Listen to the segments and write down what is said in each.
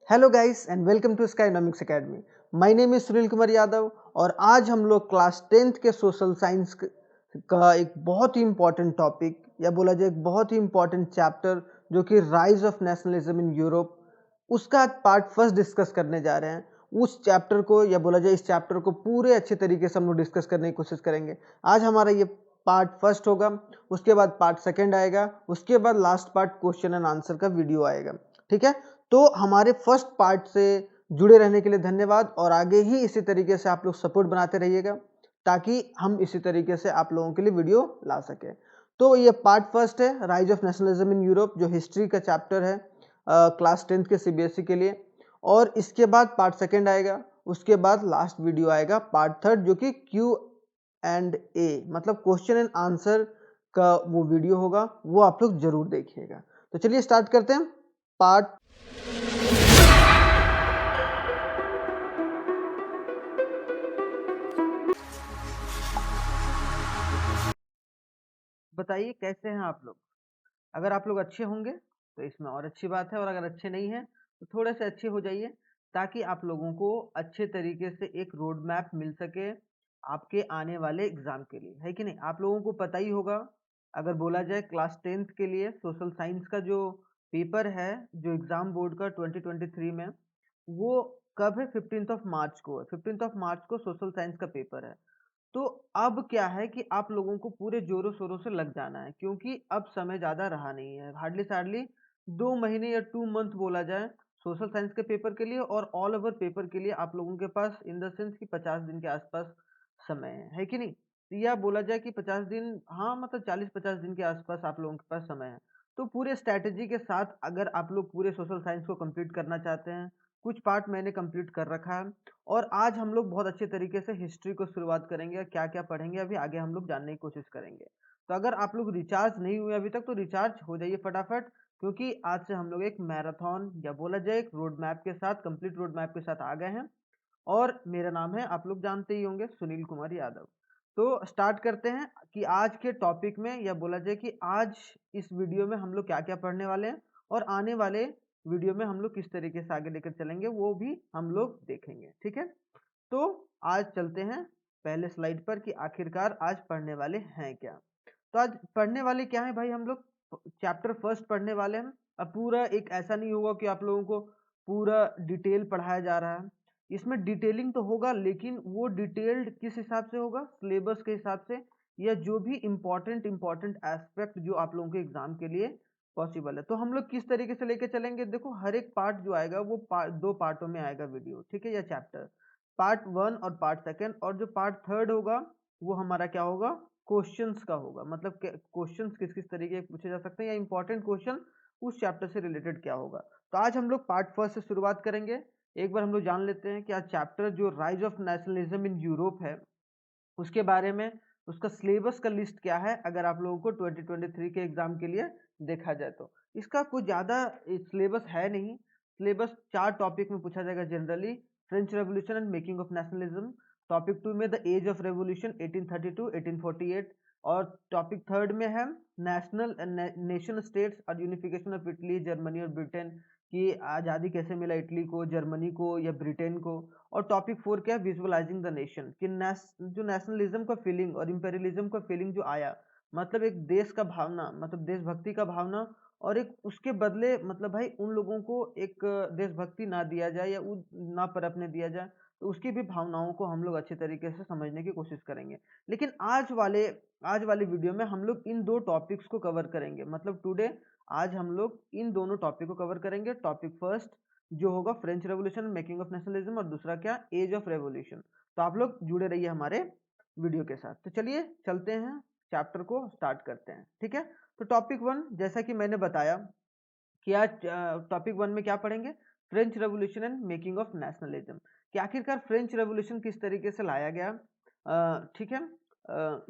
Hello guys and welcome to skynomics academy. My name is Sunil Kumar Yadav और आज हम लोग क्लास 10th के सोशल साइंस का एक बहुत ही इम्पोर्टेंट टॉपिक या बोला जाए एक बहुत ही इम्पोर्टेंट चैप्टर जो कि rise of nationalism in Europe, उसका पार्ट फर्स्ट डिस्कस करने जा रहे हैं। उस चैप्टर को या बोला जाए इस चैप्टर को पूरे अच्छे तरीके से हम लोग डिस्कस करने की कोशिश करेंगे। आज हमारा ये पार्ट फर्स्ट होगा, उसके बाद पार्ट सेकेंड आएगा, उसके बाद last part question and answer का वीडियो आएगा। ठीक है, तो हमारे फर्स्ट पार्ट से जुड़े रहने के लिए धन्यवाद और आगे ही इसी तरीके से आप लोग सपोर्ट बनाते रहिएगा ताकि हम इसी तरीके से आप लोगों के लिए वीडियो ला सके। तो ये पार्ट फर्स्ट है, rise of nationalism in Europe, जो हिस्ट्री का चैप्टर है क्लास 10th के सीबीएसई के लिए। और इसके बाद पार्ट सेकेंड आएगा, उसके बाद लास्ट वीडियो आएगा पार्ट थर्ड, जो कि Q&A मतलब क्वेश्चन एंड आंसर का वो वीडियो होगा, वो आप लोग जरूर देखिएगा। तो चलिए स्टार्ट करते हैं पार्ट। बताइए कैसे हैं आप लोग। अगर आप लोग अच्छे होंगे तो इसमें और अच्छी बात है, और अगर अच्छे नहीं हैं तो थोड़े से अच्छे हो जाइए ताकि आप लोगों को अच्छे तरीके से एक रोड मैप मिल सके आपके आने वाले एग्जाम के लिए, है कि नहीं। आप लोगों को पता ही होगा, अगर बोला जाए क्लास 10th के लिए सोशल साइंस का जो पेपर है, जो एग्जाम बोर्ड का 2023 में, वो कब है? 15th ऑफ मार्च को है। 15th ऑफ मार्च को सोशल साइंस का पेपर है। तो अब क्या है कि आप लोगों को पूरे जोरों शोरों से लग जाना है, क्योंकि अब समय ज्यादा रहा नहीं है। हार्डली 2 महीने या 2 मंथ बोला जाए सोशल साइंस के पेपर के लिए, और ऑल ओवर पेपर के लिए आप लोगों के पास इन द सेंस कि 50 दिन के आसपास समय है कि नहीं। या बोला जाए कि 50 दिन, हाँ मतलब 40-50 दिन के आसपास आप लोगों के पास समय है। तो पूरे स्ट्रैटेजी के साथ अगर आप लोग पूरे सोशल साइंस को कंप्लीट करना चाहते हैं, कुछ पार्ट मैंने कंप्लीट कर रखा है, और आज हम लोग बहुत अच्छे तरीके से हिस्ट्री को शुरुआत करेंगे। क्या क्या पढ़ेंगे अभी आगे हम लोग जानने की कोशिश करेंगे। तो अगर आप लोग रिचार्ज नहीं हुए अभी तक तो रिचार्ज हो जाइए फटाफट, क्योंकि आज से हम लोग एक मैराथन या बोला जाए एक रोड मैप के साथ, कंप्लीट रोड मैप के साथ आ गए हैं। और मेरा नाम है, आप लोग जानते ही होंगे, सुनील कुमार यादव। तो स्टार्ट करते हैं कि आज के टॉपिक में, या बोला जाए कि आज इस वीडियो में हम लोग क्या क्या पढ़ने वाले हैं, और आने वाले वीडियो में हम लोग किस तरीके से आगे लेकर चलेंगे वो भी हम लोग देखेंगे। ठीक है, तो आज चलते हैं पहले स्लाइड पर कि आखिरकार आज पढ़ने वाले हैं क्या। तो आज पढ़ने वाले क्या है भाई, हम लोग चैप्टर फर्स्ट पढ़ने वाले हैं। अब पूरा एक ऐसा नहीं होगा कि आप लोगों को पूरा डिटेल पढ़ाया जा रहा है। इसमें डिटेलिंग तो होगा, लेकिन वो डिटेल्ड किस हिसाब से होगा? सिलेबस के हिसाब से, या जो भी इम्पोर्टेंट एस्पेक्ट जो आप लोगों के एग्जाम के लिए पॉसिबल है। तो हम लोग किस तरीके से लेके चलेंगे, देखो हर एक पार्ट जो आएगा वो दो पार्टों में आएगा वीडियो, ठीक है, या चैप्टर, पार्ट 1 और पार्ट सेकेंड। और जो पार्ट थर्ड होगा वो हमारा क्या होगा? क्वेश्चंस का होगा, मतलब क्वेश्चंस किस किस तरीके के पूछे जा सकते हैं, या इंपॉर्टेंट क्वेश्चन उस चैप्टर से रिलेटेड क्या होगा। तो आज हम लोग पार्ट फर्स्ट से शुरुआत करेंगे। एक बार हम लोग जान लेते हैं कि आज चैप्टर जो rise of nationalism in Europe है उसके बारे में, उसका सिलेबस का लिस्ट क्या है, अगर आप लोगों को 2023 के एग्जाम के लिए देखा जाए तो इसका कुछ ज़्यादा सिलेबस है नहीं। सिलेबस 4 टॉपिक में पूछा जाएगा generally. French revolution and making of nationalism, topic 2 में द एज ऑफ रेवोल्यूशन 1832-1848, और टॉपिक थर्ड में है नेशनल नेशन स्टेट्स और यूनिफिकेशन ऑफ इटली, जर्मनी और ब्रिटेन, कि आज़ादी कैसे मिला इटली को, जर्मनी को या ब्रिटेन को। और टॉपिक 4 क्या है? विजुअलाइजिंग द नेशन, कि जो नेशनलिज्म का फीलिंग और इंपेरियलिज्म का फीलिंग जो आया, मतलब एक देश का भावना, मतलब देशभक्ति का भावना, और एक उसके बदले मतलब भाई उन लोगों को एक देशभक्ति ना दिया जाए या ना परखने दिया जाए, तो उसकी भी भावनाओं को हम लोग अच्छे तरीके से समझने की कोशिश करेंगे। लेकिन आज वाले वीडियो में हम लोग इन दो टॉपिक्स को कवर करेंगे, मतलब टुडे आज हम लोग इन दोनों टॉपिक को कवर करेंगे। टॉपिक फर्स्ट जो होगा French revolution making of nationalism, और दूसरा क्या? Age of revolution. तो आप लोग जुड़े रहिए हमारे वीडियो के साथ। तो चलिए चलते हैं, चैप्टर को स्टार्ट करते हैं। ठीक है, तो टॉपिक 1, जैसा कि मैंने बताया कि आज टॉपिक 1 में क्या पढ़ेंगे? French revolution and making of nationalism, कि आखिरकार फ्रेंच रेवोल्यूशन किस तरीके से लाया गया, ठीक है,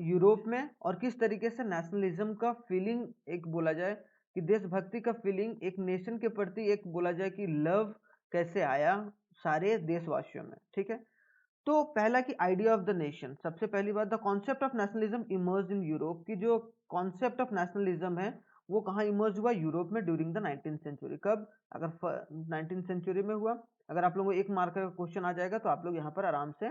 यूरोप में, और किस तरीके से नेशनलिज्म का फीलिंग, एक बोला जाए कि देशभक्ति का फीलिंग, एक नेशन के प्रति एक बोला जाए कि लव कैसे आया सारे देशवासियों में। ठीक है, तो पहला कि आइडिया ऑफ द नेशन, सबसे पहली बात, the concept of nationalism emerge in Europe, की जो कॉन्सेप्ट ऑफ नेशनलिज्म है वो कहाँ इमर्ज हुआ? यूरोप में ड्यूरिंग द 19th सेंचुरी। कब? अगर 19th सेंचुरी में हुआ। अगर आप लोगों को 1 मार्क का क्वेश्चन आ जाएगा तो आप लोग यहाँ पर आराम से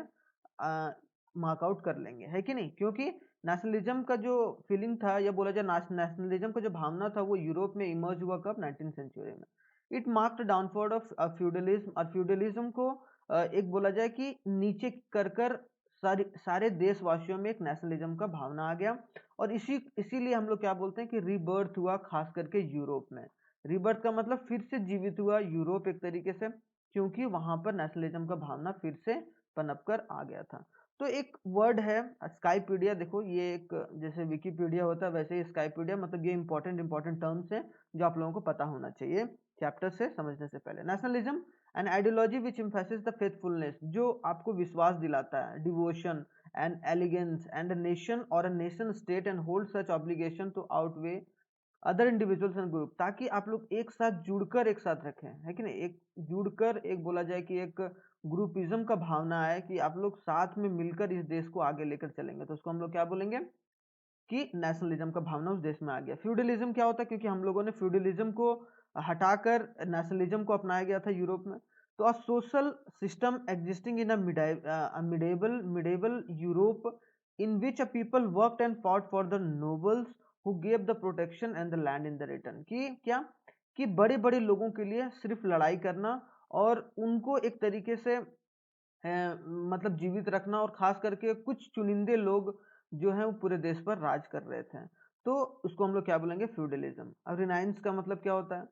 मार्क आउट कर लेंगे, है कि नहीं? क्योंकि नेशनलिज्म का जो फीलिंग था, या बोला जाए नेशनलिज्म का जो भावना था, वो यूरोप में इमर्ज हुआ कब? 19th सेंचुरी में। It marked downfall of feudalism, और फ्यूडलिज्म को एक बोला जाए कि नीचे कर कर सारे देशवासियों में एक नेशनलिज्म का भावना आ गया, और इसीलिए हम लोग क्या बोलते हैं कि रीबर्थ हुआ, खास करके यूरोप में। रीबर्थ का मतलब फिर से जीवित हुआ यूरोप एक तरीके से, क्योंकि वहां पर नेशनलिज्म का भावना फिर से पनप कर आ गया था। तो एक वर्ड है स्काईपीडिया, देखो ये एक जैसे विकीपीडिया होता है वैसे ही स्काईपीडिया, मतलब ये इंपॉर्टेंट टर्म्स हैं जो आप लोगों को पता होना चाहिए चैप्टर से समझने से पहले। Nationalism an ideology which emphasis the faithfulness, जो आपको विश्वास दिलाता है, devotion and allegiance and nation और a nation state and hold such obligation to outweigh other individuals and group, ताकि आप लोग एक साथ जुड़कर एक साथ रखें, है कि नहीं? एक जुड़कर, एक बोला जाए कि एक ग्रुपिज्म का भावना है कि आप लोग साथ में मिलकर इस देश को आगे लेकर चलेंगे, तो उसको हम लोग क्या बोलेंगे कि नेशनलिज्म का भावना उस देश में आ गया। फ्यूडलिज्म क्या होता है? क्योंकि हम लोगों ने फ्यूडलिज्म को हटाकर नेशनलिज्म को अपनाया गया था यूरोप में। तो a social system existing in मिडेबल Europe in which a people worked and fought for the nobles who gave the protection and the land in the return, कि क्या कि बड़े बड़े लोगों के लिए सिर्फ लड़ाई करना और उनको एक तरीके से मतलब जीवित रखना, और खास करके कुछ चुनिंदे लोग जो हैं वो पूरे देश पर राज कर रहे थे, तो उसको हम लोग क्या बोलेंगे? फ्यूडलिज्म। अब रिनाइंस का मतलब क्या होता है?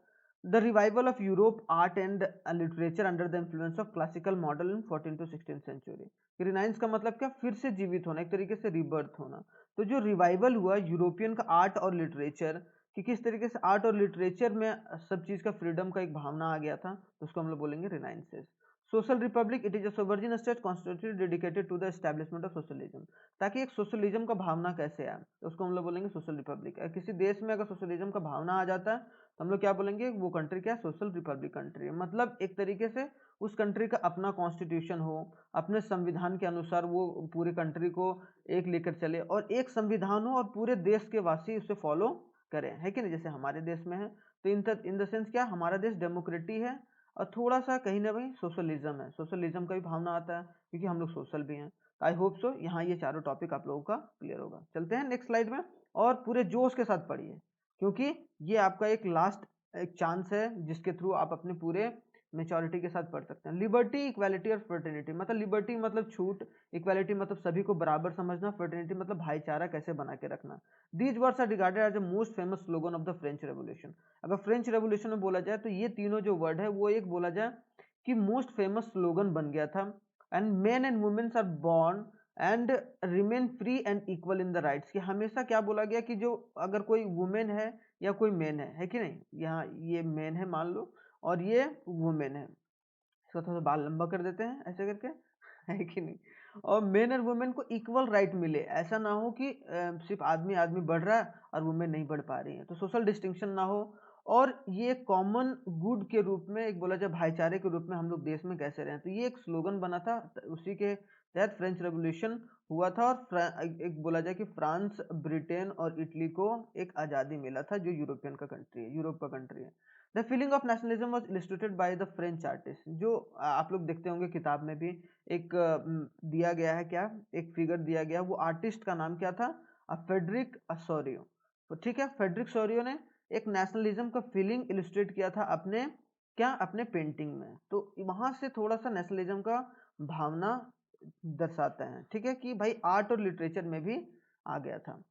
The revival of Europe art and literature under the influence of classical model in 14 to 16th century. Renaissance का मतलब क्या? फिर से जीवित होना, एक तरीके से रिबर्थ होना। तो जो रिवाइवल हुआ यूरोपियन का आर्ट और लिटरेचर, कि किस तरीके से आर्ट और लिटरेचर में सब चीज का फ्रीडम का एक भावना आ गया था, तो उसको हम लोग बोलेंगे renaissance. Social republic, it is a sovereign state constituted dedicated to the establishment of socialism, ताकि एक सोशलिज्म का भावना कैसे आए, तो उसको हम लोग बोलेंगे सोशल रिपब्लिक। किसी देश में अगर सोशलिज्म का भावना आ जाता है तो हम लोग क्या बोलेंगे? वो कंट्री क्या है? Social Republic country. मतलब एक तरीके से उस कंट्री का अपना कॉन्स्टिट्यूशन हो, अपने संविधान के अनुसार वो पूरे कंट्री को एक लेकर चले, और एक संविधान हो और पूरे देश के वासी उसे फॉलो करें, है कि नहीं? जैसे हमारे देश में है, तो इन द सेंस क्या, हमारा देश डेमोक्रेटी है और थोड़ा सा कहीं ना कहीं सोशलिज्म है, सोशलिज्म का भी भावना आता है क्योंकि हम लोग सोशल भी हैं। आई होप सो यहाँ ये चारों टॉपिक आप लोगों का क्लियर होगा। चलते हैं नेक्स्ट स्लाइड में, और पूरे जोश के साथ पढ़िए, क्योंकि ये आपका एक लास्ट एक चांस है जिसके थ्रू आप अपने पूरे मेच्योरिटी के साथ पढ़ सकते हैं। लिबर्टी, इक्वालिटी और फ्रेटर्निटी, मतलब लिबर्टी मतलब छूट, इक्वालिटी मतलब सभी को बराबर समझना, फ्रेटर्निटी मतलब भाईचारा कैसे बना के रखना। These words are regarded as the most famous slogan of the French revolution. अगर फ्रेंच रेवोल्यूशन में बोला जाए तो ये तीनों जो वर्ड है वो एक बोला जाए कि मोस्ट फेमस स्लोगन बन गया था। And men and womens are born and remain free and equal in the rights, कि हमेशा क्या बोला गया कि जो अगर कोई वुमेन है या कोई मैन है कि नहीं? यहाँ ये मैन है मान लो और ये वुमेन है, इसका थोड़ा बाल लंबा कर देते हैं ऐसे करके, है कि नहीं? और मेन और वुमेन को इक्वल राइट मिले, ऐसा ना हो कि सिर्फ आदमी आदमी बढ़ रहा है और वुमेन नहीं बढ़ पा रही है, तो सोशल डिस्टिंक्शन ना हो, और ये कॉमन गुड के रूप में, एक बोला जाए भाईचारे के रूप में हम लोग देश में कैसे रहें, तो ये एक स्लोगन बना था। उसी के तहत फ्रेंच रेवोल्यूशन हुआ था, और एक बोला जाए कि फ्रांस, ब्रिटेन और इटली को एक आज़ादी मिला था, जो यूरोपियन का कंट्री है, यूरोप का कंट्री है। The feeling of nationalism was illustrated by the French artist, जो आप लोग देखते होंगे किताब में भी एक दिया गया है, क्या एक फिगर दिया गया, वो आर्टिस्ट का नाम क्या था? Frederick Sorio. तो ठीक है, फेडरिक सोरियो ने एक नेशनलिज्म का फीलिंग इलिस्ट्रेट किया था अपने क्या, अपने पेंटिंग में, तो वहां से थोड़ा सा नेशनलिज्म का भावना दर्शाते हैं, ठीक है, कि भाई आर्ट और लिटरेचर में भी आ गया था।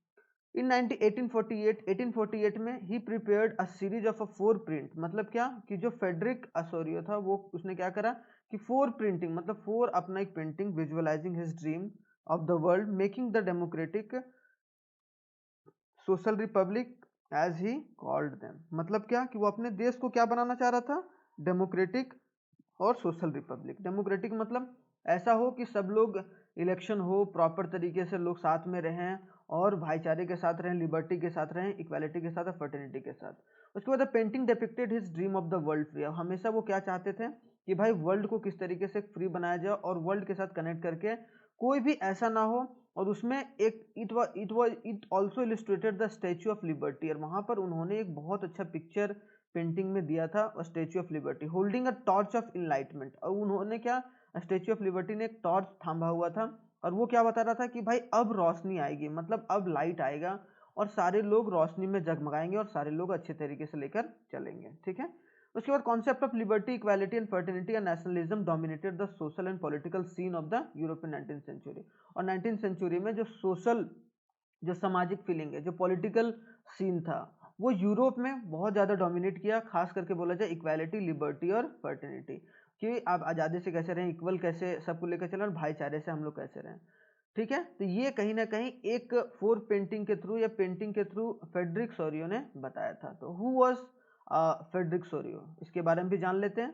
इन 1848 में ही prepared a series of 4 print, मतलब क्या कि जो फेडरिक असोरियो था वो उसने क्या करा कि 4 प्रिंटिंग, मतलब 4 अपना एक painting visualizing his dream of the world making the democratic social republic as he called them, मतलब क्या कि वो अपने देश को क्या बनाना चाह रहा था? डेमोक्रेटिक और सोशल रिपब्लिक। डेमोक्रेटिक मतलब ऐसा हो कि सब लोग इलेक्शन हो, प्रॉपर तरीके से लोग साथ में रहें और भाईचारे के साथ रहें, लिबर्टी के साथ रहें, इक्वालिटी के साथ और फर्टिनिटी के साथ। उसके बाद painting depicted his dream of the world free, हमेशा वो क्या चाहते थे कि भाई वर्ल्ड को किस तरीके से फ्री बनाया जाए और वर्ल्ड के साथ कनेक्ट करके कोई भी ऐसा ना हो और उसमें एक it also illustrated the statue of liberty, और वहां पर उन्होंने एक बहुत अच्छा पिक्चर पेंटिंग में दिया था और statue of liberty holding a torch of enlightenment. और उन्होंने क्या, स्टैच्यू ऑफ लिबर्टी ने एक टॉर्च थामा हुआ था और वो क्या बता रहा था कि भाई अब रोशनी आएगी, मतलब अब लाइट आएगा और सारे लोग रोशनी में जगमगाएंगे और सारे लोग अच्छे तरीके से लेकर चलेंगे। ठीक है, उसके बाद concept of liberty, equality and fraternity and nationalism dominated the social and political scene of the European 19th century. और 19th सेंचुरी में जो सोशल, जो सामाजिक फीलिंग है, जो पॉलिटिकल सीन था, वो यूरोप में बहुत ज़्यादा डोमिनेट किया, खास करके बोला जाए इक्वालिटी, लिबर्टी और फर्टिनिटी, कि आप आज़ादी से कैसे रहें, इक्वल कैसे सबको लेकर चलें और भाईचारे से हम लोग कैसे रहें। ठीक है, तो ये कहीं ना कहीं एक फोर पेंटिंग के थ्रू या पेंटिंग के थ्रू फेडरिक सोरियो ने बताया था। तो हु वाज फेडरिक सोरियो, इसके बारे में भी जान लेते हैं।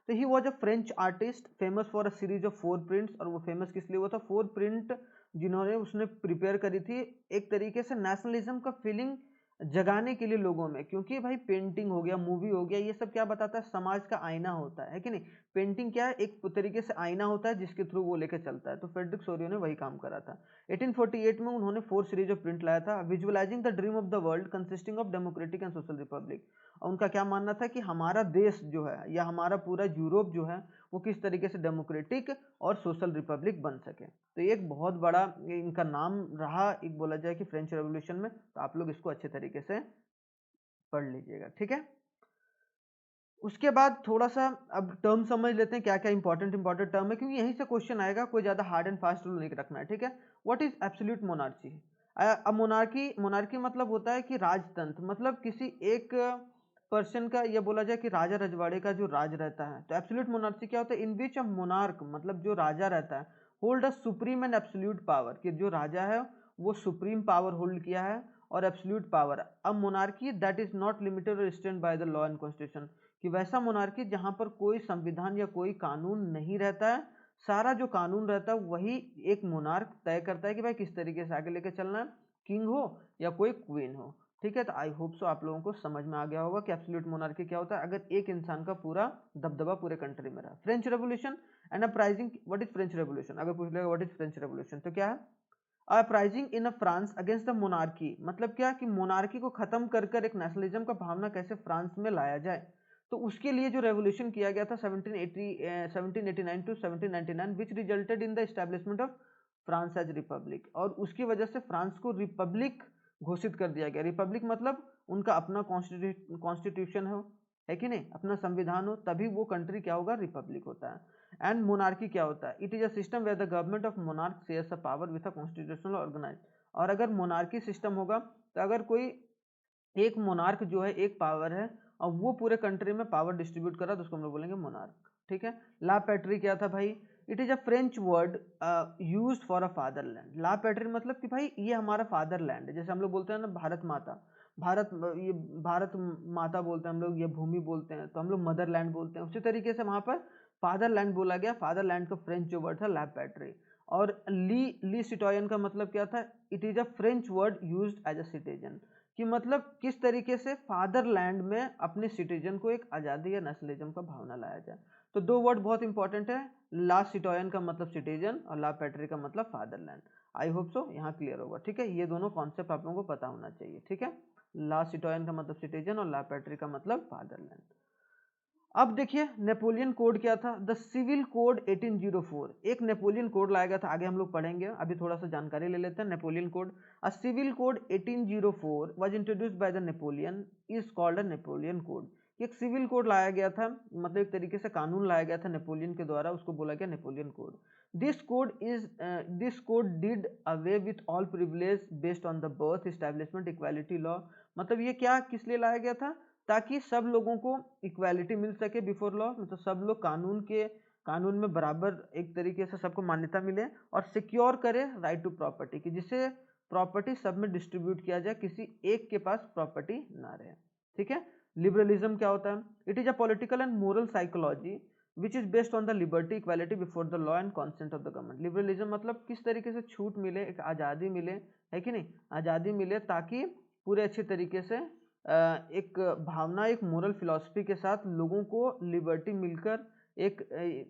तो he was a French artist famous for a series of 4 prints, और वो फेमस किस लिए हुआ था, 4 प्रिंट जिन्होंने उसने प्रिपेयर करी थी एक तरीके से नेशनलिज्म का फीलिंग जगाने के लिए लोगों में, क्योंकि भाई पेंटिंग हो गया, मूवी हो गया, ये सब क्या बताता है, समाज का आईना होता है कि नहीं। पेंटिंग क्या है, एक तरीके से आईना होता है जिसके थ्रू वो लेके चलता है। तो फ्रेडरिक सोरियो ने वही काम करा था। 1848 में उन्होंने 4 सीरीज ऑफ प्रिंट लाया था, visualising the dream of the world consisting of democratic and social Republic. और उनका क्या मानना था कि हमारा देश जो है या हमारा पूरा यूरोप जो है वो किस तरीके से डेमोक्रेटिक और सोशल रिपब्लिक बन सके। तो ये एक बहुत बड़ा इनका नाम रहा, एक बोला जाए कि फ्रेंच रेवोल्यूशन में। तो आप लोग इसको अच्छे तरीके से पढ़ लीजिएगा। ठीक है, उसके बाद थोड़ा सा अब टर्म समझ लेते हैं, क्या क्या इंपॉर्टेंट टर्म है, क्योंकि यहीं से क्वेश्चन आएगा, कोई ज्यादा हार्ड एंड फास्ट रूल नहीं रखना है। ठीक है, व्हाट इज एब्सोल्यूट मोनार्ची। अब मोनार्की मतलब होता है कि राजतंत्र, मतलब किसी एक पर्सन का, यह बोला जाए कि राजा रजवाड़े का जो राज रहता है। तो एब्सोल्यूट मोनार्ची क्या होता है, इन विच अ मोनार्क, मतलब जो राजा रहता है, hold a supreme and absolute power, कि जो राजा है वो सुप्रीम पावर होल्ड किया है और absolute power. A monarchy that is not limited और restrained by the law and constitution, कि वैसा मोनार्की जहां पर कोई संविधान या कोई कानून नहीं रहता है, सारा जो कानून रहता है वही एक मोनार्क तय करता है कि भाई किस तरीके से आगे लेके चलना है, किंग हो या कोई क्वीन हो। ठीक है, तो आई होप सो आप लोगों को समझ में आ गया होगा कि एब्सोल्यूट मोनार्की क्या होता है, अगर एक इंसान का पूरा दबदबा पूरे कंट्री में रहा। French revolution and uprising, what is French revolution, अगर पूछ लेगा व्हाट इज फ्रेंच रेवोल्यूशन तो क्या है, uprising in France against the monarchy, मतलब क्या कि मोनार्की को खत्म कर कर एक नेशनलिज्म का भावना कैसे फ्रांस में लाया जाए। तो उसके लिए जो रेवोल्यूशन किया गया था 1789 to 1799, which resulted in the establishment of France as republic, और उसकी वजह से फ्रांस को रिपब्लिक घोषित कर दिया गया। रिपब्लिक मतलब उनका अपना कॉन्स्टिट्यूशन है कि नहीं, अपना संविधान हो, तभी वो कंट्री क्या होगा, रिपब्लिक होता है। एंड मोनार्की क्या होता है, it is a system where the government of monarch shares a power with a constitutional organize. और अगर मोनार्की सिस्टम होगा तो अगर कोई एक मोनार्क जो है एक पावर है और वो पूरे कंट्री में पावर डिस्ट्रीब्यूट कर रहा है तो उसको हम लोग बोलेंगे मोनार्क। ठीक है, ला पैट्री क्या था भाई, it is a French word used for a fatherland. La patrie मतलब कि भाई ये हमारा फादरलैंड है, जैसे हम लोग बोलते हैं ना भारत माता, ये भारत माता बोलते हैं हम लोग, ये भूमि बोलते हैं तो हम लोग मदरलैंड बोलते हैं, उसी तरीके से वहां पर फादरलैंड बोला गया। फादरलैंड का फ्रेंच जो वर्ड था ला पैट्री। और ली सिटोयन का मतलब क्या था, it is a French word used as a citizen, कि मतलब किस तरीके से फादरलैंड में अपने सिटीजन को एक आज़ादी या नेशनलिज्म का भावना लाया जाए। तो दो वर्ड बहुत इंपॉर्टेंट है, ला सिटोयन का मतलब सिटीजन और ला पैट्री का मतलब फादरलैंड। आई होप सो यहाँ क्लियर होगा। ठीक है, ये दोनों कॉन्सेप्ट आप लोगों को पता होना चाहिए। ठीक है, ला सिटोयन का मतलब सिटीजन और ला पैट्री का मतलब फादरलैंड। अब देखिए नेपोलियन कोड क्या था, द सिविल कोड 1804, एक नेपोलियन कोड लाया गया था, आगे हम लोग पढ़ेंगे, अभी थोड़ा सा जानकारी ले लेते हैं। Napoleon code, a civil code 1804 was introduced by the Napoleon, is called a Napoleon code. एक सिविल कोड लाया गया था, मतलब एक तरीके से कानून लाया गया था नेपोलियन के द्वारा, उसको बोला गया Napoleon code. This code did away with all privilege based on the birth, establishment, equality law. मतलब ये क्या किस लिए लाया गया था, ताकि सब लोगों को इक्वालिटी मिल सके बिफोर लॉ, मतलब सब लोग कानून में बराबर एक तरीके से सबको मान्यता मिले, और सिक्योर करे राइट टू प्रॉपर्टी, कि जिससे प्रॉपर्टी सब में डिस्ट्रीब्यूट किया जाए, किसी एक के पास प्रॉपर्टी ना रहे। ठीक है, लिबरलिज्म क्या होता है, it is a political and moral psychology which is based on the liberty, equality before the law and consent of the government. Liberalism मतलब किस तरीके से छूट मिले, एक आज़ादी मिले, है कि नहीं, आज़ादी मिले ताकि पूरे अच्छे तरीके से एक भावना, एक मोरल फिलॉसफी के साथ लोगों को लिबर्टी मिलकर एक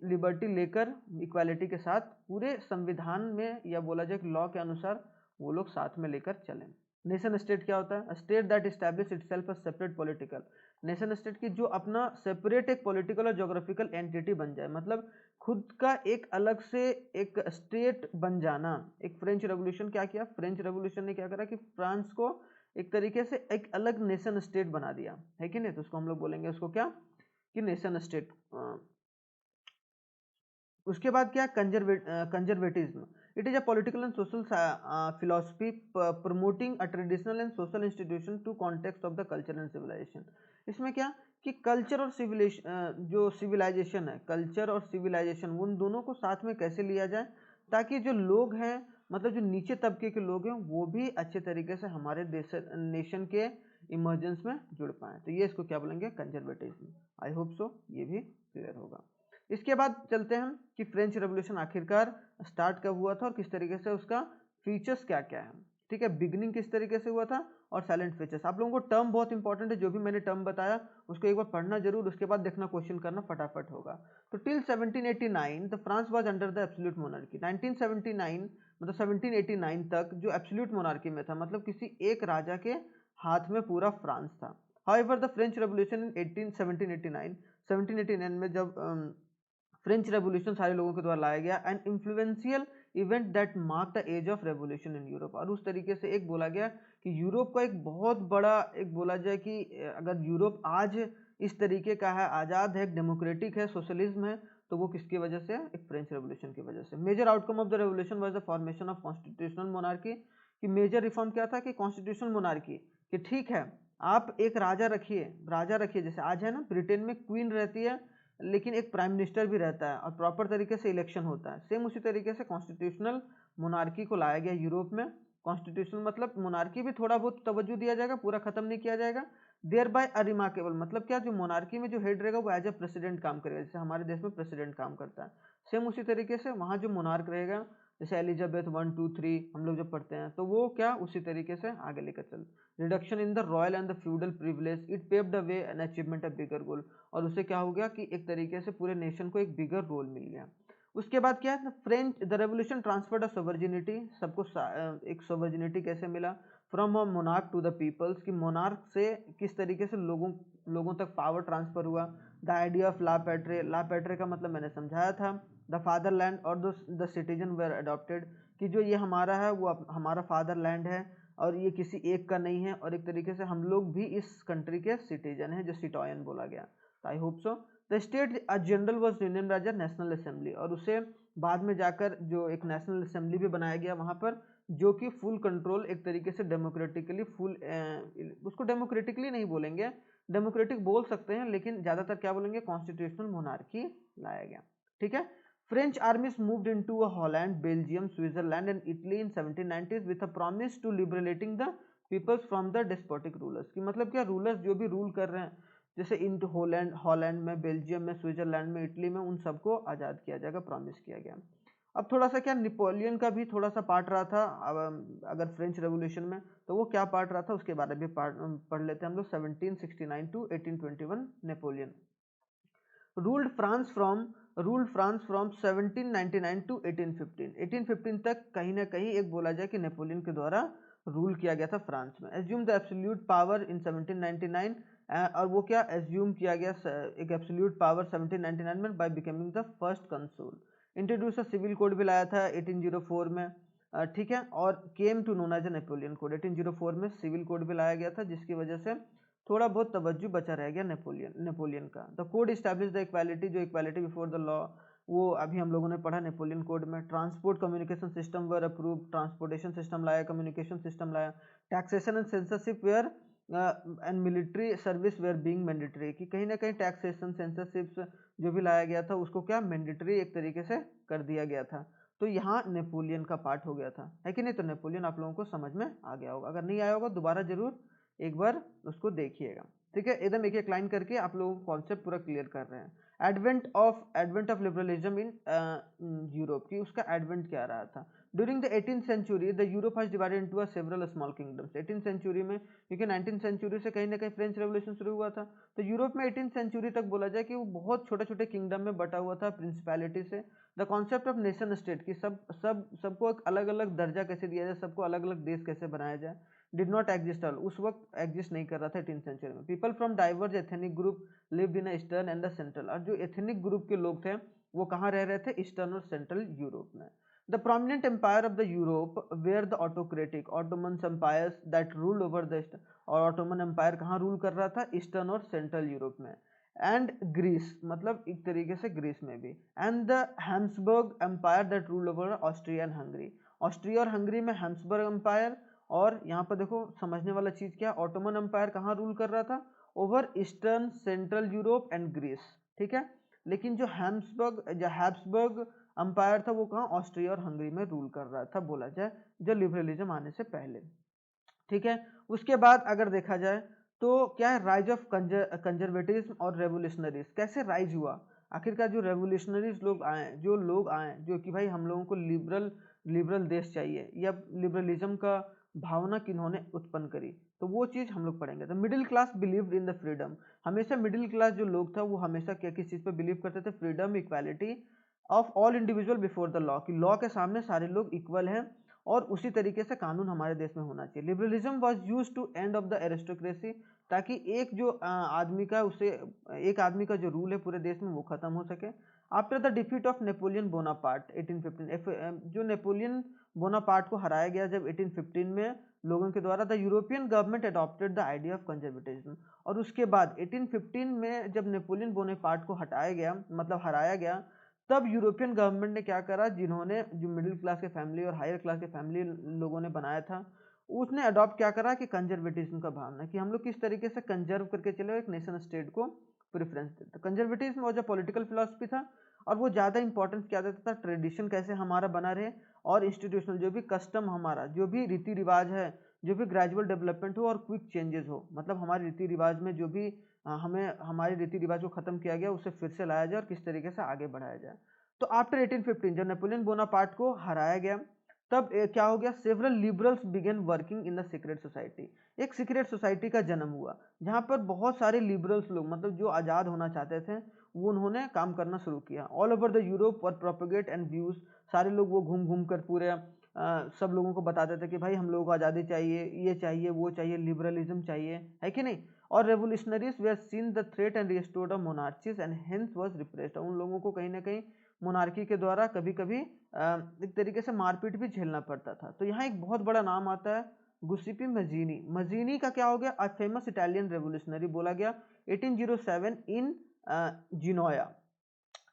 लिबर्टी लेकर इक्वालिटी के साथ पूरे संविधान में या बोला जाए लॉ के अनुसार वो लोग साथ में लेकर चलें। नेशन स्टेट क्या होता है? State that establish itself a separate political. Nation state की जो अपना सेपरेट एक पॉलिटिकल और ज्योग्राफिकल एंटिटी बन जाए, मतलब खुद का एक अलग से एक स्टेट बन जाना। एक फ्रेंच रेवोल्यूशन क्या किया? फ्रेंच रेवोल्यूशन ने क्या करा कि फ्रांस को एक तरीके से एक अलग नेशन स्टेट बना दिया, है कि नहीं? तो उसको हम लोग बोलेंगे उसको क्या कि नेशन स्टेट। उसके बाद क्या? Conservatism. It is a political and social philosophy promoting a traditional and social institution to context of the culture and civilization. इसमें क्या कि कल्चर और जो सिविलाइजेशन है, कल्चर और सिविलाइजेशन उन दोनों को साथ में कैसे लिया जाए ताकि जो लोग हैं, मतलब जो नीचे तबके के लोग हैं, वो भी अच्छे तरीके से हमारे देश नेशन के इमर्जेंस में जुड़ पाए। तो ये इसको क्या बोलेंगे? कंजर्वेटिज्म। आई होप सो ये भी क्लियर होगा। इसके बाद चलते हैं कि फ्रेंच रेवोल्यूशन आखिरकार स्टार्ट कब हुआ था और किस तरीके से उसका फीचर्स क्या क्या है। ठीक है, बिगिनिंग किस तरीके से हुआ था और साइलेंट फीचर्स। आप लोगों को टर्म बहुत इंपॉर्टेंट है, जो भी मैंने टर्म बताया उसको एक बार पढ़ना जरूर, उसके बाद देखना क्वेश्चन करना फटाफट होगा। तो till 1789 the France was under the absolute monarchy. 1979 मतलब 1789 तक जो एब्सोल्यूट मोनार्की में था, मतलब किसी एक राजा के हाथ में पूरा फ्रांस था। However the French revolution in 1789 में जब फ्रेंच रेवोल्यूशन सारे लोगों के द्वारा लाया गया, an influential event that mark the age of revolution in Europe. और उस तरीके से एक बोला गया कि यूरोप का एक बहुत बड़ा एक बोला जाए कि अगर यूरोप आज इस तरीके का है, आज़ाद है, डेमोक्रेटिक है, सोशलिज्म है, तो वो किसकी वजह से? एक फ्रेंच रेवोल्यूशन की वजह से। Major outcome of the revolution was the formation of constitutional monarchy. कि मेजर रिफॉर्म क्या था कि कॉन्स्टिट्यूशनल मोनार्की, कि ठीक है आप एक राजा रखिए, जैसे आज है ना ब्रिटेन में क्वीन रहती है लेकिन एक प्राइम मिनिस्टर भी रहता है और प्रॉपर तरीके से इलेक्शन होता है। सेम उसी तरीके से कॉन्स्टिट्यूशनल मोनार्की को लाया गया यूरोप में। कॉन्स्टिट्यूशनल मतलब मोनार्की भी थोड़ा बहुत तवज्जो दिया जाएगा, पूरा खत्म नहीं किया जाएगा। देयर बाय अ रिमार्केबल मतलब क्या, जो मोनार्की में जो हेड रहेगा वो एज अ प्रेसिडेंट काम करेगा, जैसे हमारे देश में प्रेसिडेंट काम करता है। सेम उसी तरीके से वहाँ जो मोनार्क रहेगा, जैसे एलिजाबेथ 1 2 3 हम लोग जब पढ़ते हैं, तो वो क्या उसी तरीके से आगे लेकर चल। Reduction in the royal and the feudal privilege, it paved the way and achievement of bigger goal. और उससे क्या हो गया कि एक तरीके से पूरे नेशन को एक बिगर रोल मिल गया। उसके बाद क्या है? French the revolution transferred a sovereignty. सबको एक सोवर्जिनिटी कैसे मिला? From a monarch to the peoples. कि मोनार्क से किस तरीके से लोगों तक पावर ट्रांसफर हुआ। The idea of la patrie, la patrie का मतलब मैंने समझाया था। द फादरलैंड और द सिटीजन वेर अडॉप्टेड। कि जो ये हमारा है वो हमारा फादरलैंड है और ये किसी एक का नहीं है, और एक तरीके से हम लोग भी इस कंट्री के सिटीजन हैं, जो सिटोयन बोला गया। I hope so. The state general was union Raja national assembly. और उसे बाद में जाकर जो एक नेशनल असेंबली भी बनाया गया वहाँ पर, जो कि फुल कंट्रोल एक तरीके से डेमोक्रेटिकली उसको डेमोक्रेटिकली नहीं बोलेंगे, डेमोक्रेटिक बोल सकते हैं लेकिन ज़्यादातर क्या बोलेंगे, कॉन्स्टिट्यूशनल मोनार्की लाया गया। ठीक है। French armies moved into Holland, Belgium, Switzerland and Italy in 1790s with a promise to liberating the peoples from the despotic rulers। कि मतलब क्या, रूलर्स जो भी रूल कर रहे हैं, जैसे इन हॉलैंड में, बेल्जियम में, स्विट्जरलैंड में, इटली में, उन सबको आज़ाद किया जाएगा, प्रॉमिस किया गया। अब थोड़ा सा क्या, नेपोलियन का भी थोड़ा सा पार्ट रहा था अगर फ्रेंच रेवोल्यूशन में, तो वो क्या पार्ट रहा था उसके बारे में पढ़ लेते हैं हम लोग। 1769 to 1821 Napoleon ruled France from 1799 to 1815। 1815 तक कहीं ना कहीं एक बोला जाए कि नेपोलियन के द्वारा रूल किया गया था फ्रांस में। Assume the absolute power in 1799। और वो क्या एज्यूम किया गया एक एब्सोल्यूट पावर 1799 में by becoming the first consul. Introduce a civil code भी लाया था 1804 में। ठीक है। और came to known as a Napoleon code. 1804 में सिविल कोड भी लाया गया था, जिसकी वजह से थोड़ा बहुत तवज्जो बचा रह गया नेपोलियन का। The code establish the equality, जो इक्वालिटी बिफोर द लॉ, वो अभी हम लोगों ने पढ़ा नेपोलियन कोड में। Transport communication system were approve, transportation system लाया, कम्युनिकेशन सिस्टम लाया। Taxation and censorship were and military service were being mandatory. कि कहीं ना कहीं टैक्सेशन सेंसरशिप जो भी लाया गया था उसको क्या मैंडेटरी एक तरीके से कर दिया गया था। तो यहाँ नेपोलियन का पार्ट हो गया था, है कि नहीं? तो नेपोलियन आप लोगों को समझ में आ गया होगा, अगर नहीं आया होगा दोबारा जरूर एक बार उसको देखिएगा। ठीक है, एकदम एक एक लाइन करके आप लोगों को कॉन्सेप्ट पूरा क्लियर कर रहे हैं। Advent of liberalism in Europe की, उसका एडवेंट क्या रहा था? During the 18th century the Europe has divided into several small kingdoms. 18th century में, क्योंकि 19th सेंचुरी से कहीं ना कहीं फ्रेंच रेवोल्यूशन शुरू हुआ था, तो यूरोप में 18th सेंचुरी तक बोला जाए कि वो बहुत छोटे छोटे किंगडम में बटा हुआ था, प्रिंसिपैलिटी से। The concept of nation state की सबको एक अलग अलग दर्जा कैसे दिया जाए, सबको अलग अलग देश कैसे बनाया जाए, डिड नॉट एग्जिस्ट ऑल, उस वक्त एग्जिस्ट नहीं कर रहा था 18th सेंचुरी में। People from diverse ethnic group lived in eastern and the central, और जो एथनिक ग्रुप के लोग थे वो कहाँ रह रहे थे, ईस्टर्न और सेंट्रल यूरोप में। The prominent empire of the Europe were the autocratic Ottoman empires that ruled over the east, और Ottoman empire कहाँ रूल कर रहा था, ईस्टर्न और सेंट्रल यूरोप में। एंड ग्रीस, मतलब एक तरीके से ग्रीस में भी। And the Habsburg empire that rule over Austria and Hungary, Austria और हंगरी में हैम्सबर्ग एम्पायर। और यहाँ पर देखो समझने वाला चीज क्या, ऑटोमन एम्पायर कहाँ रूल कर रहा था, over eastern central Europe and Greece, ठीक है। लेकिन जो हैब्सबर्ग अंपायर था वो कहाँ, ऑस्ट्रिया और हंगरी में रूल कर रहा था, बोला जाए जो लिबरलिज्म आने से पहले, ठीक है। उसके बाद अगर देखा जाए तो क्या है, राइज ऑफ कंजर्वेटिज्म और रेवोल्यूशनरीज, कैसे राइज हुआ, आखिरकार जो रेवोल्यूशनरीज लोग आए, जो कि भाई हम लोगों को लिबरल देश चाहिए, या लिबरलिज्म का भावना किन्होंने उत्पन्न करी, तो वो चीज हम लोग पढ़ेंगे। तो middle class believed in the freedom, हमेशा मिडिल क्लास जो लोग था वो हमेशा क्या किस चीज पर बिलीव करते थे, freedom, equality of all individual before the law, कि लॉ के सामने सारे लोग इक्वल हैं, और उसी तरीके से कानून हमारे देश में होना चाहिए। Liberalism was used to end of the aristocracy, ताकि एक जो आदमी का उसे एक आदमी का जो रूल है पूरे देश में वो खत्म हो सके। After the defeat of Napoleon Bonaparte 1815, जो नेपोलियन बोनापार्ट को हराया गया जब 1815 में लोगों के द्वारा, the European government adopted the idea of conservatism, और उसके बाद 1815 में जब नेपोलियन बोनापार्ट को हटाया गया, मतलब हराया गया, तब यूरोपियन गवर्नमेंट ने क्या करा, जिन्होंने जो मिडिल क्लास के फैमिली और हायर क्लास के फैमिली लोगों ने बनाया था, उसने अडॉप्ट क्या करा कि कंजर्वेटिज्म का भावना, कि हम लोग किस तरीके से कंजर्व करके चले, एक नेशन स्टेट को प्रेफरेंस देते। कंजर्वेटिज्म वो जो पॉलिटिकल फिलॉसफी था, और वो ज़्यादा इंपॉर्टेंस क्या देता था, ट्रेडिशन कैसे हमारा बना रहे, और इंस्टीट्यूशनल जो भी कस्टम हमारा, जो भी रीति रिवाज है, जो भी ग्रेजुअल डेवलपमेंट हो और क्विक चेंजेस हो, मतलब हमारे रीति रिवाज में जो भी हमें हमारे रीति रिवाज को खत्म किया गया उसे फिर से लाया जाए और किस तरीके से आगे बढ़ाया जाए। तो आफ्टर 1815 जब नेपोलियन बोनापार्ट को हराया गया, तब क्या हो गया, several liberals began working in the secret society, एक सीक्रेट सोसाइटी का जन्म हुआ, जहां पर बहुत सारे लिबरल्स लोग, मतलब जो आज़ाद होना चाहते थे, वो उन्होंने काम करना शुरू किया। ऑल ओवर द यूरोप और प्रोपेगेट एंड व्यूज, सारे लोग वो घूम घूम कर पूरे सब लोगों को बताते थे कि भाई हम लोगों को आज़ादी चाहिए, ये चाहिए, वो चाहिए, लिबरलिज्म चाहिए, है कि नहीं। और revolutionaries were seen the threat and restored of monarchies and hence was repressed, उन लोगों को कहीं ना कहीं मोनार्की के द्वारा कभी कभी एक तरीके से मारपीट भी झेलना पड़ता था। तो यहाँ एक बहुत बड़ा नाम आता है, गुसिपी मजीनी। मजीनी का क्या हो गया, अ फेमस इटालियन रेवोल्यूशनरी बोला गया 1807 इन जिनोया,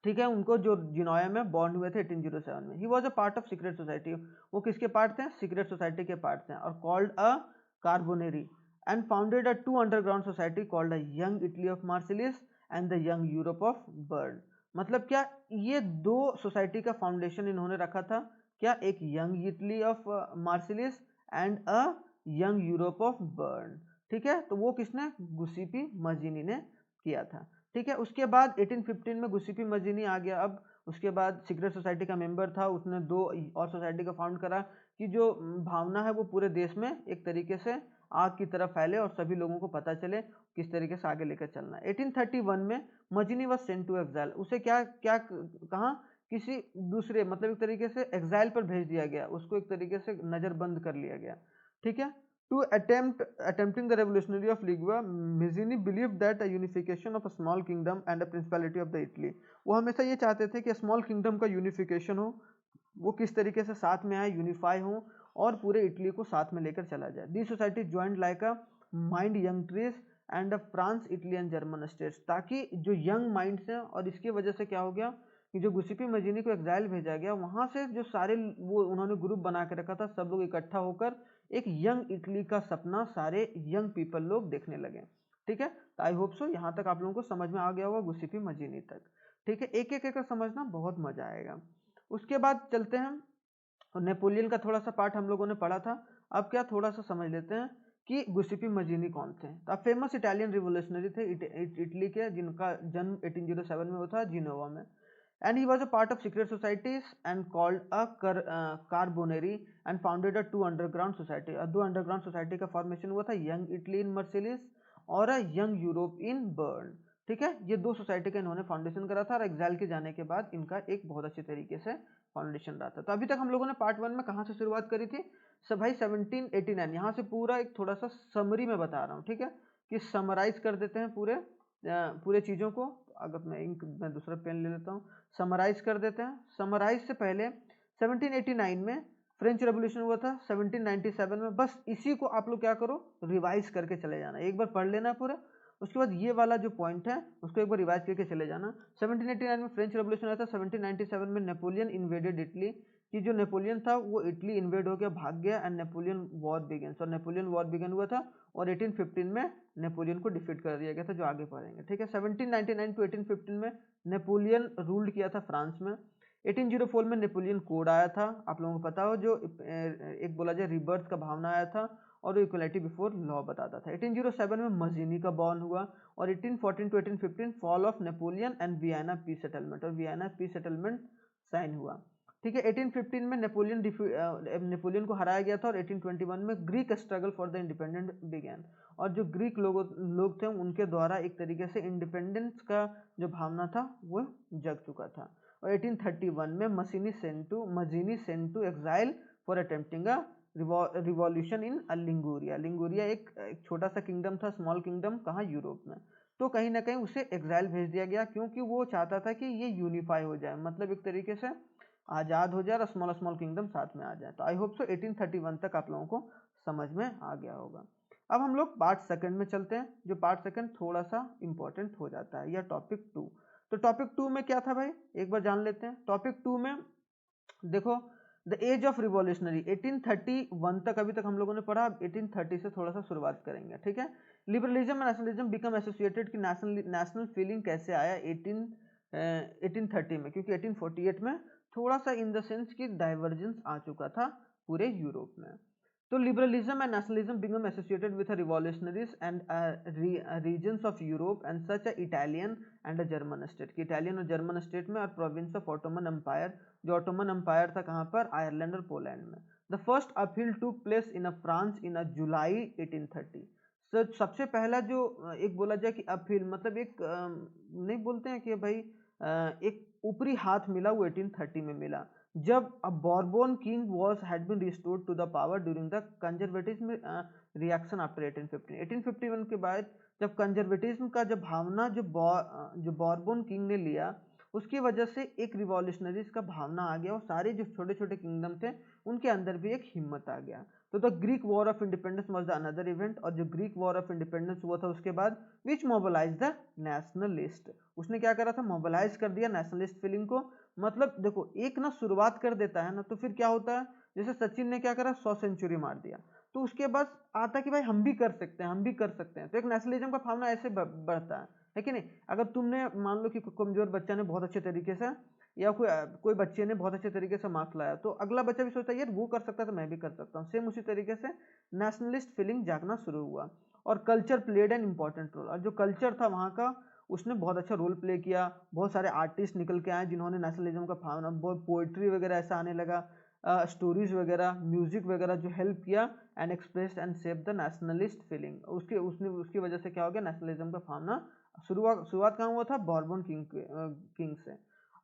ठीक है। उनको जो जिनोया में बॉर्न हुए थे 1807 में। He was a part of secret society, वो किसके पार्ट थे, सीक्रेट सोसाइटी के पार्ट थे, और called a carbonari, and founded a two underground society called a young Italy of Marseilles and the young Europe of Berne. मतलब क्या, ये दो सोसाइटी का फाउंडेशन इन्होंने रखा था, क्या, एक young Italy of Marseilles and a young Europe of Berne, ठीक है। तो वो किसने, गुसिपी मजीनी ने किया था, ठीक है। उसके बाद 1815 में गुसिपी मजीनी आ गया। अब उसके बाद सीक्रेट सोसाइटी का मेंबर था, उसने दो और सोसाइटी का फाउंड करा, कि जो भावना है वो पूरे देश में एक तरीके से आग की तरफ फैले और सभी लोगों को पता चले किस तरीके से आगे लेकर चलना है। 1831 में मजीनी वॉज सेंट टू एग्जाइल, उसे क्या क्या कहाँ, किसी दूसरे, मतलब एक तरीके से एग्जाइल पर भेज दिया गया, उसको एक तरीके से नजरबंद कर लिया गया, ठीक है। To attempting the revolutionary of Ligua, Mazzini believed that a unification of a small kingdom and a principality of the Italy, वो हमेशा ये चाहते थे कि स्मॉल किंगडम का यूनिफिकेशन हो, वो किस तरीके से साथ में आए, यूनिफाई हो, और पूरे इटली को साथ में लेकर चला जाए। The society joint like a mind young trees and France Italy and German states, ताकि जो यंग माइंड्स हैं, और इसकी वजह से क्या हो गया कि जो गुसिपी मजीनी को एग्जाइल भेजा गया, वहां से जो सारे वो उन्होंने ग्रुप बना के रखा था, सब लोग इकट्ठा होकर एक यंग इटली का सपना सारे यंग पीपल लोग देखने लगे, ठीक है। तो आई होप सो यहाँ तक आप लोगों को समझ में आ गया होगा गुसिपी मजीनी तक, ठीक है। एक एक एक समझना बहुत मजा आएगा। उसके बाद चलते हैं, नेपोलियन का थोड़ा सा पार्ट हम लोगों ने पढ़ा था, अब क्या थोड़ा सा समझ लेते हैं कि गुसिपी मजीनी कौन थे। तो फेमस इटालियन रिवोल्यूशनरी थे इटली के, जिनका जन्म 1807 में हुआ था जिनोवा में। and he was a part of secret societies and called a Carbonari and founded a two underground society. दो underground society का formation हुआ था, यंग इटली इन मर्सिलिस और यंग यूरोप इन बर्न। ठीक है, ये दो सोसाइटी का इन्होंने फाउंडेशन करा था और एग्जाइल के जाने के बाद इनका एक बहुत अच्छे तरीके से फाउंडेशन रहा था। तो अभी तक हम लोगों ने पार्ट 1 में कहाँ से शुरुआत करी थी? सब भाई 1789। यहाँ से पूरा एक थोड़ा सा समरी में बता रहा हूँ, ठीक है, कि समराइज कर देते हैं पूरे चीज़ों को। अगर मैं दूसरा पेन ले लेता हूँ, समराइज कर देते हैं। समराइज से पहले 1789 में फ्रेंच रेवोल्यूशन हुआ था, 1797 में। बस इसी को आप लोग क्या करो, रिवाइज करके चले जाना, एक बार पढ़ लेना पूरा, उसके बाद ये वाला जो पॉइंट है उसको एक बार रिवाइज करके चले जाना। 1789 में फ्रेंच रेवोल्यूशन आया था, 1797 में नेपोलियन इन्वेडेड इटली, कि जो नेपोलियन था वो इटली इन्वेड हो गया, भाग गया, एंड नेपोलियन वॉर बिगिंस, और नेपोलियन वॉर बिगन हुआ था और 1815 में नेपोलियन को डिफीट कर दिया गया था, जो आगे पढ़ेंगे। ठीक है, 1799 टू 1815 में नेपोलियन रूल्ड किया था फ्रांस में। 1804 में नेपोलियन कोड आया था, आप लोगों को पता हो, जो एक बोला जाए रिबर्थ का भावना आया था और वो इक्वलिटी बिफोर लॉ बताता था। 1807 में मजीनी का बॉर्न हुआ और 1814 to 1815 fall of Napoleon and Vienna peace settlement, और वियना पीस सेटलमेंट साइन हुआ। ठीक है, 1815 में नेपोलियन को हराया गया था और 1821 में Greek struggle for the independent began, और जो ग्रीक लोग थे उनके द्वारा एक तरीके से इंडिपेंडेंस का जो भावना था वो जग चुका था। और 1831 में Mazzini sent to exile for attempting a revolution in Liguria. Liguria एक छोटा सा किंगडम था, स्मॉल किंगडम, कहाँ, यूरोप में। तो कहीं ना कहीं उसे एग्जाइल भेज दिया गया, क्योंकि वो चाहता था कि ये यूनिफाई हो जाए, मतलब एक तरीके से आज़ाद हो जाए और स्मॉल स्मॉल किंगडम साथ में आ जाए। तो आई होप सो 1831 तक आप लोगों को समझ में आ गया होगा। अब हम लोग पार्ट सेकंड में चलते हैं, जो पार्ट सेकंड थोड़ा सा इंपॉर्टेंट हो जाता है, या टॉपिक 2। तो टॉपिक 2 में क्या था भाई, एक बार जान लेते हैं। टॉपिक 2 में देखो, द एज ऑफ रिवॉल्यूशनरी 1831 तक अभी तक हम लोगों ने पढ़ा। 1830 से थोड़ा सा शुरुआत करेंगे। ठीक है, liberalism and nationalism become associated, कि नेशनल फीलिंग कैसे आया 1830 में, क्योंकि 1848 में थोड़ा सा इन द सेंस कि डाइवर्जेंस आ चुका था पूरे यूरोप में। तो liberalism and nationalism become associated with revolutionaries and regions of Europe and such a Italian and a German state, कि इटालियन और जर्मन स्टेट में, और प्रोविंस ऑफ ऑटोमन एम्पायर, जो ऑटोमन एम्पायर था कहाँ पर, आयरलैंड और पोलैंड में। The first appeal took place in a France in a July 1830। सबसे पहला जो एक बोला जाए कि अपील, मतलब एक नहीं बोलते हैं कि भाई एक ऊपरी हाथ मिला, वो 1830 में मिला, जब a Bourbon king was had been restored to the power during the conservatism reaction after 1815। 1851 के बाद जब कंजर्वेटिज्म का जब भावना जो बॉर्बन किंग ने लिया, उसकी वजह से एक रिवॉल्यूशनरीज का भावना आ गया और सारे जो छोटे छोटे किंगडम थे उनके अंदर भी एक हिम्मत आ गया। तो the Greek war of independence was the another event, और जो ग्रीक वॉर ऑफ इंडिपेंडेंस हुआ था उसके बाद विच मोबिलाइज द नेशनलिस्ट, उसने क्या करा था, मोबिलाइज कर दिया नेशनलिस्ट फीलिंग को। मतलब देखो, एक ना शुरुआत कर देता है ना, तो फिर क्या होता है, जैसे सचिन ने क्या करा, 100 सेंचुरी मार दिया, तो उसके बाद आता कि भाई हम भी कर सकते हैं, हम भी कर सकते हैं। तो एक नेशनलिज्म का भावना ऐसे बढ़ता है कि नहीं। अगर तुमने मान लो कि कमजोर बच्चा ने बहुत अच्छे तरीके से, या कोई बच्चे ने बहुत अच्छे तरीके से मार्क्स लाया, तो अगला बच्चा भी सोचता है यार वो कर सकता है तो मैं भी कर सकता हूँ। सेम उसी तरीके से नेशनलिस्ट फीलिंग जागना शुरू हुआ, और culture played an important role, और जो कल्चर था वहाँ का उसने बहुत अच्छा रोल प्ले किया। बहुत सारे आर्टिस्ट निकल के आए जिन्होंने नेशनलिज्म का भावना, बहुत पोइट्री वगैरह ऐसा आने लगा, स्टोरीज वगैरह, म्यूजिक वगैरह, जो हेल्प किया and express and save the nationalist feeling. उसकी वजह से क्या हो गया, नेशनलिज्म का भावना शुरुआत कहाँ हुआ था, बॉर्बन किंग से।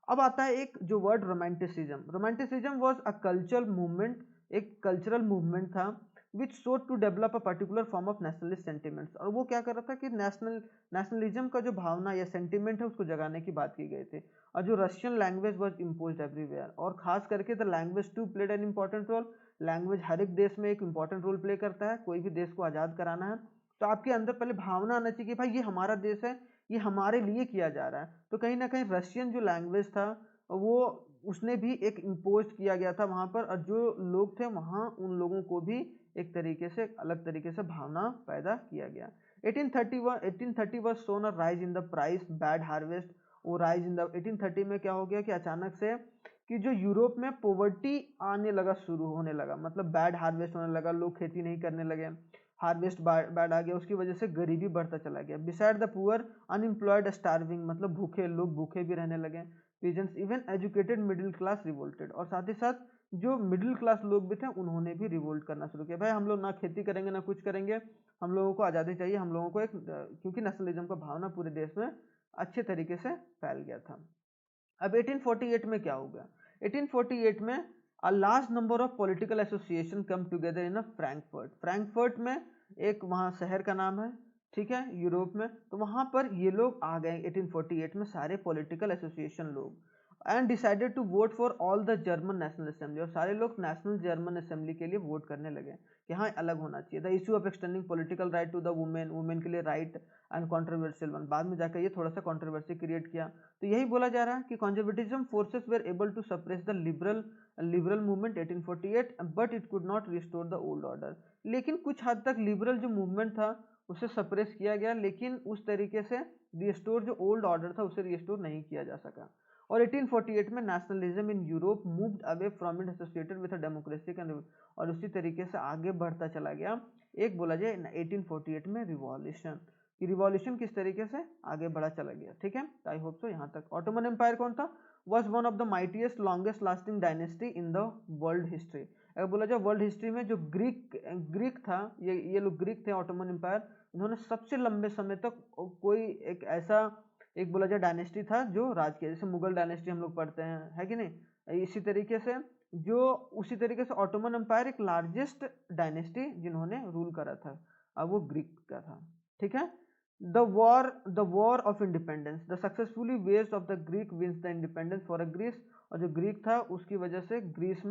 अब आता है एक जो word, romanticism. Romanticism was a cultural movement, एक कल्चरल मूवमेंट था which sought to develop a particular form of nationalist sentiments. और वो क्या कर रहा था कि नेशनलिज्म का जो भावना या सेंटिमेंट है उसको जगाने की बात की गई थी। और जो Russian language was imposed everywhere, और खास करके the language too played an important role. Language हर एक देश में एक इंपॉर्टेंट रोल प्ले करता है, कोई भी देश को आज़ाद कराना है तो आपके अंदर पहले भावना आना चाहिए कि भाई ये हमारा देश है, ये हमारे लिए किया जा रहा है। तो कहीं ना कहीं रशियन जो लैंग्वेज था वो उसने भी एक इम्पोज किया गया था वहाँ पर, और जो लोग थे वहाँ उन लोगों को भी एक तरीके से अलग तरीके से भावना पैदा किया गया। 1830 was shown a rise in the price bad harvest। वो rise in the 1830 में क्या हो गया कि अचानक से कि जो यूरोप में पॉवर्टी आने लगा, शुरू होने लगा, मतलब बैड हार्वेस्ट होने लगा, लोग खेती नहीं करने लगे, हार्वेस्ट बैड आ गया, उसकी वजह से गरीबी बढ़ता चला गया। Beside the poor unemployed starving, मतलब भूखे लोग भूखे भी रहने लगे। Peasants even educated middle class revolted, और साथ ही साथ जो मिडिल क्लास लोग भी थे उन्होंने भी रिवोल्ट करना शुरू किया। भाई हम लोग ना खेती करेंगे ना कुछ करेंगे, हम लोगों को आज़ादी चाहिए, हम लोगों को एक, क्योंकि नेशनलिज्म का भावना पूरे देश में अच्छे तरीके से फैल गया था। अब 1848 में क्या हो गया? 1848 में a large number of political association come together in Frankfurt. Frankfurt में एक वहाँ शहर का नाम है, ठीक है, यूरोप में। तो वहाँ पर ये लोग आ गए 1848 में, सारे पॉलिटिकल एसोसिएशन लोग, and decided to vote for all the German national assembly, और सारे लोग नेशनल जर्मन असेंबली के लिए वोट करने लगे कि हाँ अलग होना चाहिए। The issue of extending political right to the women, women के लिए राइट एंड कॉन्ट्रोवर्शियल वन, बाद में जाकर ये थोड़ा सा कॉन्ट्रोवर्सी क्रिएट किया। तो यही बोला जा रहा है कि conservatism forces were able to suppress the liberal movement 1848 but it could not restore the old order. लेकिन कुछ हद तक लिबरल जो मूवमेंट था उसे सप्रेस किया गया, लेकिन उस तरीके से रिस्टोर जो ओल्ड ऑर्डर था उसे रिस्टोर नहीं किया जा सका। और 1848 में nationalism in Europe moved away from it associated with democracy, और उसी तरीके से आगे बढ़ता चला गया। एक बोला जाए 1848 में रिवॉल्यूशन, कि रिवॉल्यूशन किस तरीके से आगे बढ़ा चला गया, ठीक है। आई होप सो यहाँ तक। ऑटोमन एम्पायर कौन था? Was one of the mightiest longest lasting dynasty in the world history. अगर बोला जाए वर्ल्ड हिस्ट्री में जो ग्रीक था, ये लोग ग्रीक थे, ऑटोमन एम्पायर, इन्होंने सबसे लंबे समय तक कोई एक ऐसा, एक बोला जाए डायनेस्टी था जो राज किया, जैसे मुगल डायनेस्टी हम लोग पढ़ते हैं, है कि नहीं। इसी तरीके से उसी तरीके से ऑटोमन एम्पायर एक लार्जेस्ट डायनेस्टी जिन्होंने रूल करा था, अब वो ग्रीक का था, ठीक है। The war of independence, the successfully west of the Greek wins the independence for a Greece, और जो ग्रीक था उसकी वजह से ग्रीस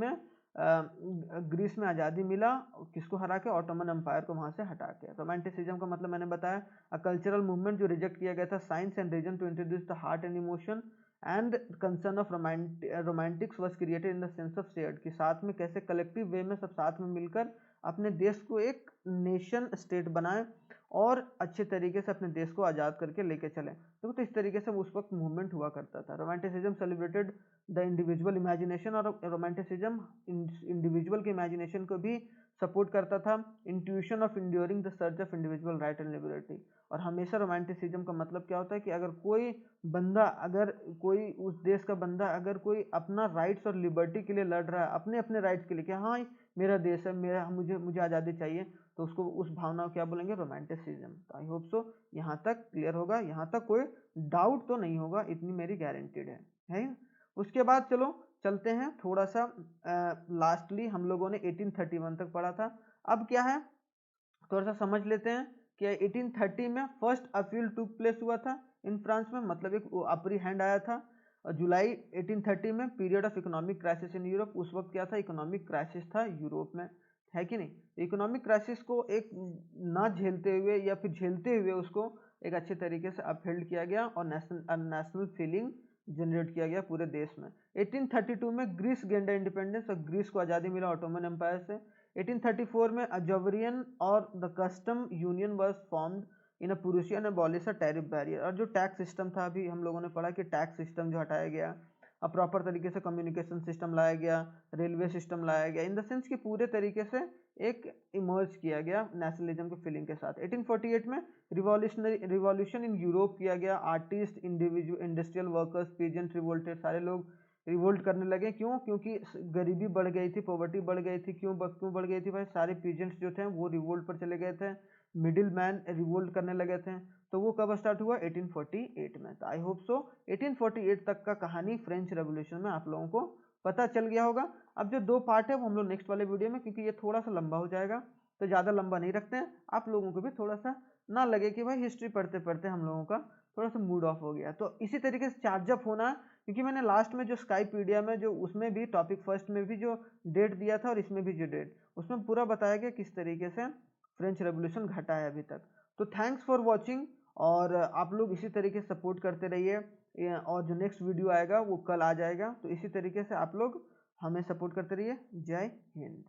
में आज़ादी मिला, किसको हरा के? ऑटोमन एम्पायर को वहाँ से हटा के। रोमांटिसिज्म का मतलब मैंने बताया, अ कल्चरल मूवमेंट जो रिजेक्ट किया गया था science and reason to introduce the heart and emotion and concern of romantics was created in the sense of shared, कि साथ में कैसे कलेक्टिव वे में सब साथ में मिलकर अपने देश को एक नेशन स्टेट बनाए और अच्छे तरीके से अपने देश को आज़ाद करके लेके चले। तो इस तरीके से उस वक्त मूवमेंट हुआ करता था। Romanticism celebrated the individual imagination, और रोमांटिसिज्म इंडिविजुअल के इमेजिनेशन को भी सपोर्ट करता था। Intuition of enduring the search of individual right and liberty, और हमेशा रोमांटिसिज्म का मतलब क्या होता है कि अगर कोई बंदा, अगर कोई उस देश का बंदा अगर कोई अपना राइट्स और लिबर्टी के लिए लड़ रहा है, अपने अपने राइट्स के लिए, कि हाँ मेरा देश है, मेरा मुझे आज़ादी चाहिए, तो उसको उस भावना को क्या बोलेंगे? रोमांटिसिज्म। तो आई होप सो यहाँ तक क्लियर होगा, यहाँ तक कोई डाउट तो नहीं होगा, इतनी मेरी गारंटीड है। उसके बाद चलो चलते हैं थोड़ा सा, लास्टली हम लोगों ने 1831 तक पढ़ा था। अब क्या है थोड़ा सा समझ लेते हैं कि 1830 में फर्स्ट अपील टुक प्लेस हुआ था इन फ्रांस में, मतलब एक अपरी हैंड आया था। और जुलाई 1830 में period of economic crisis in Europe, उस वक्त क्या था? इकोनॉमिक क्राइसिस था यूरोप में, है कि नहीं। इकोनॉमिक क्राइसिस को एक ना झेलते हुए या फिर झेलते हुए उसको एक अच्छे तरीके से अपहेल्ड किया गया और नेशनल फीलिंग जनरेट किया गया पूरे देश में। 1832 में ग्रीस गेंड इंडिपेंडेंस, और ग्रीस को आज़ादी मिला ऑटोमन एम्पायर से। 1834 में अजोवरियन और the custom union was formed in a Prussian abolish a tariff barrier, और जो टैक्स सिस्टम था, अभी हम लोगों ने पढ़ा कि टैक्स सिस्टम जो हटाया गया, अब प्रॉपर तरीके से कम्युनिकेशन सिस्टम लाया गया, रेलवे सिस्टम लाया गया, इन द सेंस कि पूरे तरीके से एक इमर्ज किया गया नेशनलिज्म के फीलिंग के साथ। 1848 में रिवॉल्यूशन इन यूरोप किया गया, artist, individual, industrial workers, peasant revolted, सारे लोग रिवोल्ट करने लगे। क्यों? क्योंकि गरीबी बढ़ गई थी, पॉवर्टी बढ़ गई थी। क्यों बढ़ गई थी भाई? सारे पीजेंट्स जो थे वो रिवोल्ट पर चले गए थे, मिडिल मैन रिवोल्ट करने लगे थे। तो वो कब स्टार्ट हुआ? 1848 में। तो आई होप सो 1848 तक का कहानी फ्रेंच रेवोल्यूशन में आप लोगों को पता चल गया होगा। अब जो दो पार्ट है वो हम लोग नेक्स्ट वाले वीडियो में, क्योंकि ये थोड़ा सा लंबा हो जाएगा तो ज़्यादा लंबा नहीं रखते हैं, आप लोगों को भी थोड़ा सा ना लगे कि भाई हिस्ट्री पढ़ते पढ़ते हम लोगों का थोड़ा सा मूड ऑफ हो गया। तो इसी तरीके से चार्जअप होना, क्योंकि मैंने लास्ट में जो स्काईपीडिया में जो उसमें भी टॉपिक फर्स्ट में भी जो डेट दिया था और इसमें भी जो डेट, उसमें पूरा बताया गया किस तरीके से फ्रेंच रेवोल्यूशन घटा है अभी तक। तो थैंक्स फॉर वॉचिंग, और आप लोग इसी तरीके से सपोर्ट करते रहिए, और जो नेक्स्ट वीडियो आएगा वो कल आ जाएगा। तो इसी तरीके से आप लोग हमें सपोर्ट करते रहिए। जय हिंद।